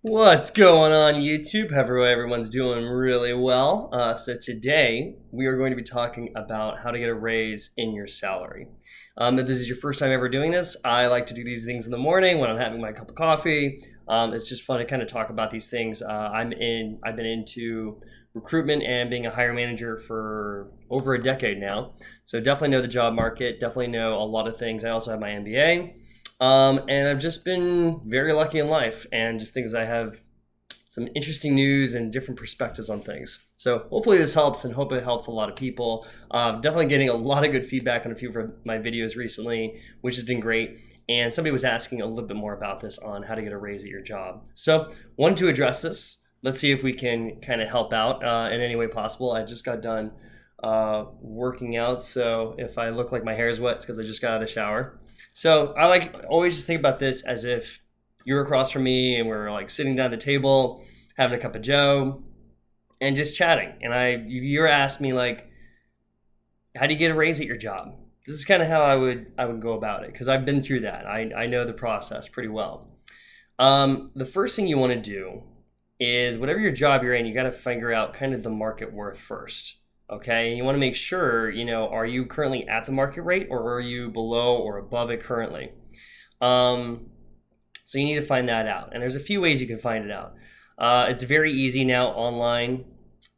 What's going on YouTube? Everyone's doing really well. So today we are going to be talking about how to get a raise in your salary. If this is your first time ever doing this, I like to do these things in the morning when I'm having my cup of coffee. It's just fun to kind of talk about these things. I've been into recruitment and being a hiring manager for over a decade now. So definitely know the job market, definitely know a lot of things. I also have my MBA. And I've just been very lucky in life and just think I have some interesting news and different perspectives on things. So hopefully this helps and hope it helps a lot of people. Definitely getting a lot of good feedback on a few of my videos recently, which has been great. And somebody was asking a little bit more about this on how to get a raise at your job. So wanted to address this. Let's see if we can kind of help out in any way possible. I just got done working out. So if I look like my hair is wet, it's because I just got out of the shower. So I like always just think about this as if you're across from me and we're like sitting down at the table, having a cup of joe and just chatting. And you're asked me like, how do you get a raise at your job? This is kind of how I would go about it because I've been through that. I know the process pretty well. The first thing you want to do is whatever your job you're in, you got to figure out kind of the market worth first. Okay, and you want to make sure, are you currently at the market rate or are you below or above it currently? So you need to find that out. And there's a few ways you can find it out. It's very easy now online.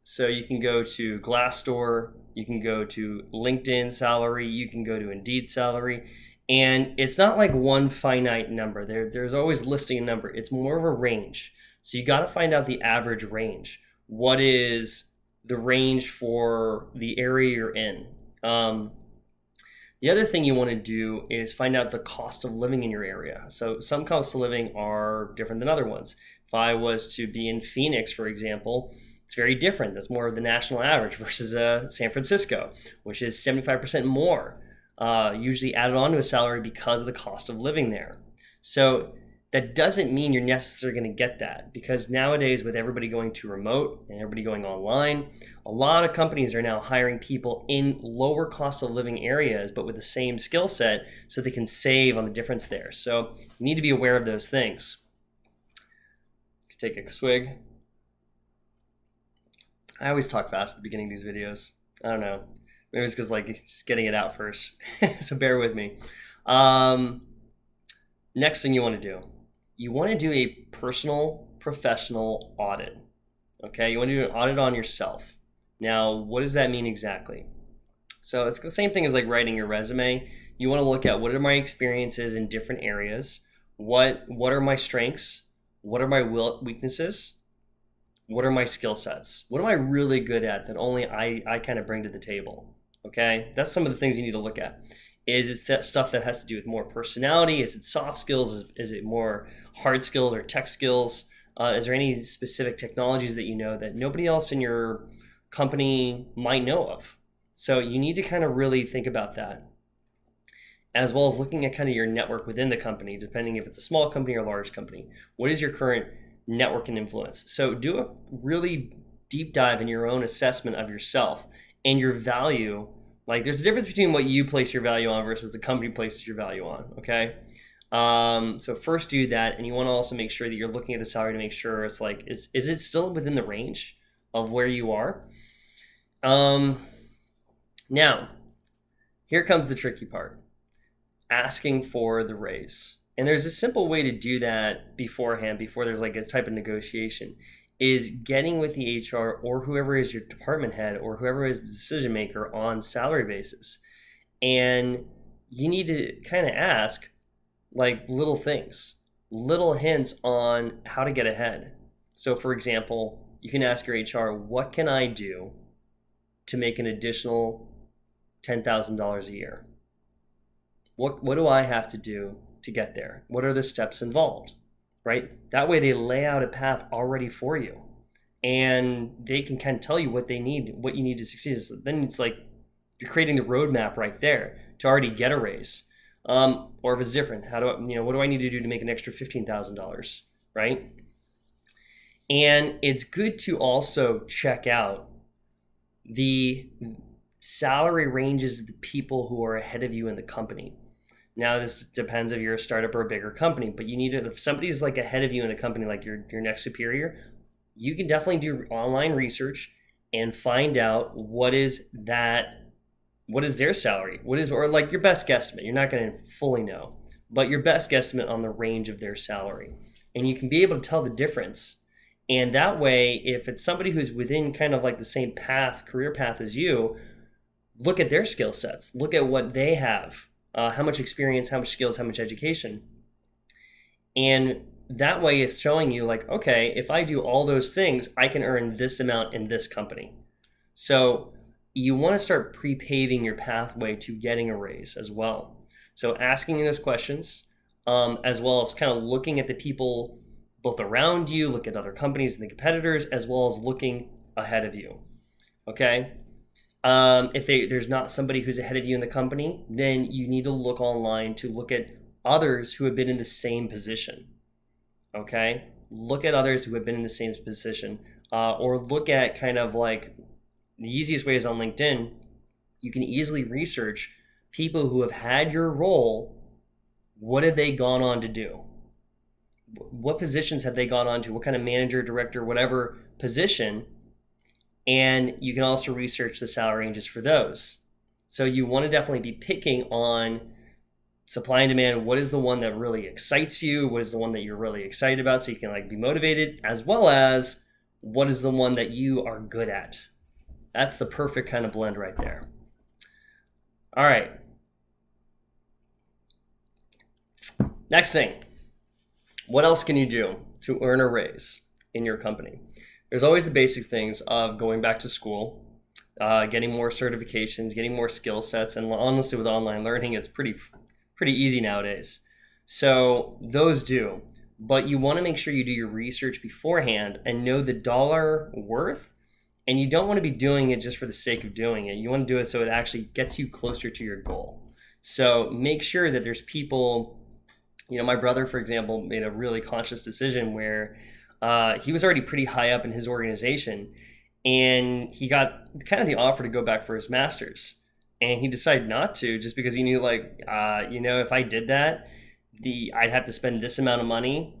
So you can go to Glassdoor, you can go to LinkedIn salary, you can go to Indeed salary. And it's not like one finite number. There's always listing a number. It's more of a range. So you got to find out the average range. What is the range for the area you're in? The other thing you want to do is find out the cost of living in your area. So some costs of living are different than other ones. If I was to be in Phoenix, for example, it's very different. That's more of the national average versus San Francisco, which is 75% more, usually added on to a salary because of the cost of living there. So that doesn't mean you're necessarily going to get that because nowadays with everybody going to remote and everybody going online, a lot of companies are now hiring people in lower cost of living areas, but with the same skill set so they can save on the difference there. So you need to be aware of those things. Take a swig. I always talk fast at the beginning of these videos. I don't know. Maybe it's because just getting it out first. So bear with me. Next thing you want to do. You want to do a personal, professional audit. Okay, you want to do an audit on yourself. Now, what does that mean exactly? So it's the same thing as like writing your resume. You want to look at what are my experiences in different areas. What are my strengths? What are my weaknesses? What are my skill sets? What am I really good at that only I kind of bring to the table? Okay, that's some of the things you need to look at. Is it that stuff that has to do with more personality? Is it soft skills? Is it more hard skills or tech skills? Is there any specific technologies that you know that nobody else in your company might know of? So you need to kind of really think about that, as well as looking at kind of your network within the company, depending if it's a small company or a large company. What is your current network and influence? So do a really deep dive in your own assessment of yourself and your value. Like there's a difference between what you place your value on versus the company places your value on, okay? So first do that, and you want to also make sure that you're looking at the salary to make sure it's like, is it still within the range of where you are? Now, here comes the tricky part, asking for the raise. And there's a simple way to do that beforehand, before there's like a type of negotiation, is getting with the HR or whoever is your department head or whoever is the decision maker on salary basis. And you need to kind of ask like little things, little hints on how to get ahead. So for example, you can ask your HR, what can I do to make an additional $10,000 a year? What do I have to do to get there? What are the steps involved? Right? That way they lay out a path already for you and they can kind of tell you what they need, what you need to succeed. So then it's like you're creating the roadmap right there to already get a raise. Or if it's different, what do I need to do to make an extra $15,000, right? And it's good to also check out the salary ranges of the people who are ahead of you in the company. Now, this depends if you're a startup or a bigger company, but you need to, if somebody's like ahead of you in the company, like your next superior, you can definitely do online research and find out what is their salary, or like your best guesstimate. You're not going to fully know, but your best guesstimate on the range of their salary. And you can be able to tell the difference. And that way, if it's somebody who's within kind of like the same career path as you, look at their skill sets, look at what they have, how much experience, how much skills, how much education. And that way it's showing you like, okay, if I do all those things, I can earn this amount in this company. So you want to start pre-paving your pathway to getting a raise as well. So asking those questions, as well as kind of looking at the people both around you, look at other companies and the competitors, as well as looking ahead of you. Okay. If there's not somebody who's ahead of you in the company, then you need to look online to look at others who have been in the same position. Okay. Look at others who have been in the same position, or look at kind of like the easiest way is on LinkedIn. You can easily research people who have had your role. What have they gone on to do? What positions have they gone on to? What kind of manager, director, whatever position? And you can also research the salary ranges for those. So you want to definitely be picking on supply and demand. What is the one that really excites you? What is the one that you're really excited about so you can like be motivated, as well as what is the one that you are good at? That's the perfect kind of blend right there. All right. Next thing, what else can you do to earn a raise in your company? There's always the basic things of going back to school, getting more certifications, getting more skill sets, and honestly with online learning, it's pretty easy nowadays. So those do, but you want to make sure you do your research beforehand and know the dollar worth, and you don't want to be doing it just for the sake of doing it. You want to do it so it actually gets you closer to your goal. So make sure that there's people. My brother, for example, made a really conscious decision where he was already pretty high up in his organization, and he got kind of the offer to go back for his master's. And he decided not to, just because he knew if I did that, I'd have to spend this amount of money.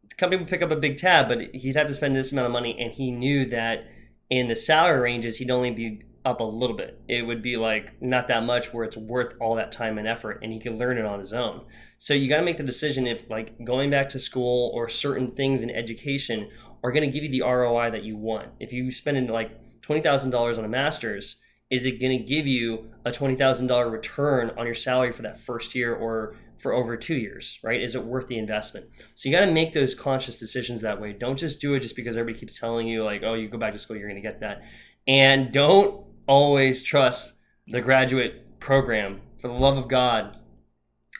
The company would pick up a big tab, but he'd have to spend this amount of money. And he knew that in the salary ranges, he'd only be up a little bit. It would be like not that much where it's worth all that time and effort, and he can learn it on his own. So you got to make the decision if like going back to school or certain things in education are going to give you the ROI that you want. If you spend like $20,000 on a master's, is it going to give you a $20,000 return on your salary for that first year or for over 2 years, right? Is it worth the investment? So you got to make those conscious decisions that way. Don't just do it just because everybody keeps telling you like, oh, you go back to school, you're going to get that. And don't always trust the graduate program. For the love of God,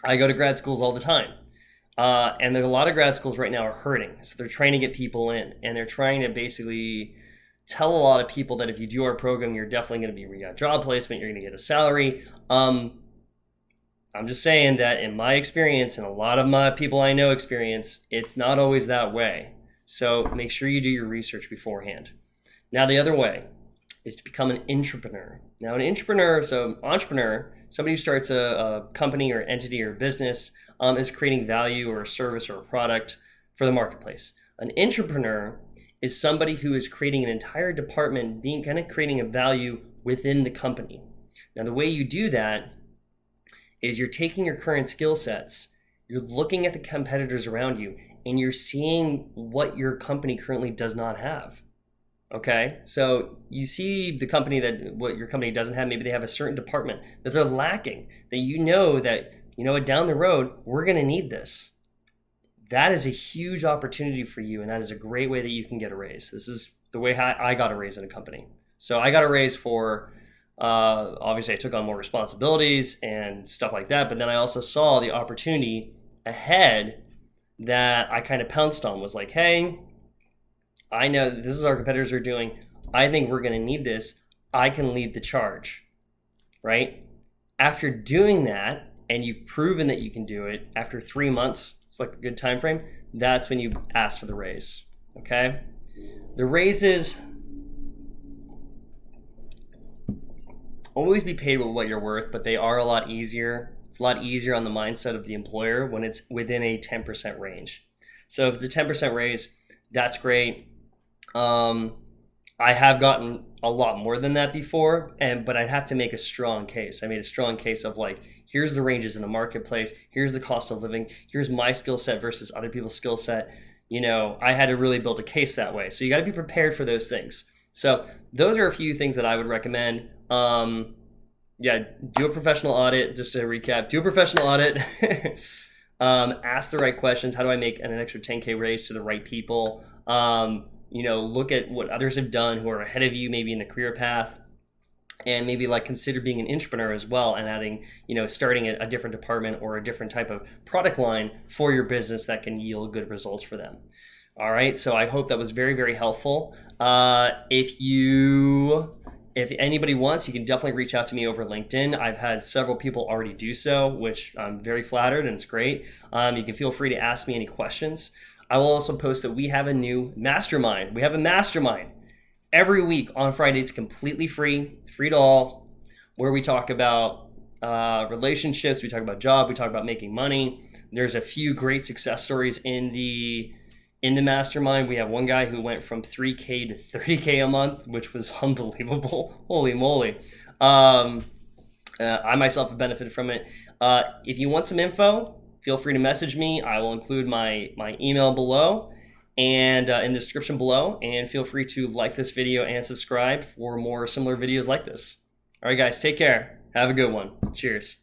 I go to grad schools all the time. And there are a lot of grad schools right now are hurting. So they're trying to get people in, and they're trying to basically tell a lot of people that if you do our program, you're definitely going to be job placement, you're going to get a salary. I'm just saying that in my experience, and a lot of my people I know experience, it's not always that way. So make sure you do your research beforehand. Now, the other way is to become an intrapreneur. Now, entrepreneur, somebody who starts a company or entity or business, is creating value or a service or a product for the marketplace. An intrapreneur is somebody who is creating an entire department, creating a value within the company. Now, the way you do that is you're taking your current skill sets, you're looking at the competitors around you, and you're seeing what your company currently does not have. Okay, so you see what your company doesn't have. Maybe they have a certain department that they're lacking, that down the road, we're going to need this. That is a huge opportunity for you, and that is a great way that you can get a raise. This is the way I got a raise in a company. So I got a raise for, obviously I took on more responsibilities and stuff like that, but then I also saw the opportunity ahead that I kind of pounced on, was like, hey, I know this is our competitors are doing. I think we're going to need this. I can lead the charge, right? After doing that, and you've proven that you can do it, after 3 months, it's like a good time frame, that's when you ask for the raise, okay? The raises, always be paid with what you're worth, but they are a lot easier. It's a lot easier on the mindset of the employer when it's within a 10% range. So if it's a 10% raise, that's great. I have gotten a lot more than that before, but I'd have to make a strong case. I made a strong case of like, here's the ranges in the marketplace, here's the cost of living, here's my skill set versus other people's skill set. I had to really build a case that way. So you got to be prepared for those things. So those are a few things that I would recommend. Do a professional audit. Just to recap, do a professional audit. Ask the right questions. How do I make an extra 10K raise to the right people? Look at what others have done who are ahead of you, maybe in the career path, and maybe like consider being an intrapreneur as well and adding, starting a different department or a different type of product line for your business that can yield good results for them. All right. So I hope that was very, very helpful. If anybody wants, you can definitely reach out to me over LinkedIn. I've had several people already do so, which I'm very flattered, and it's great. You can feel free to ask me any questions. I will also post that we have a new mastermind. We have a mastermind every week on Friday. It's completely free to all, where we talk about relationships, we talk about job, we talk about making money. There's a few great success stories in the mastermind. We have one guy who went from 3K to 30K a month, which was unbelievable. Holy moly. I myself have benefited from it. If you want some info, feel free to message me. I will include my email below and in the description below. And feel free to like this video and subscribe for more similar videos like this. All right, guys, take care. Have a good one. Cheers.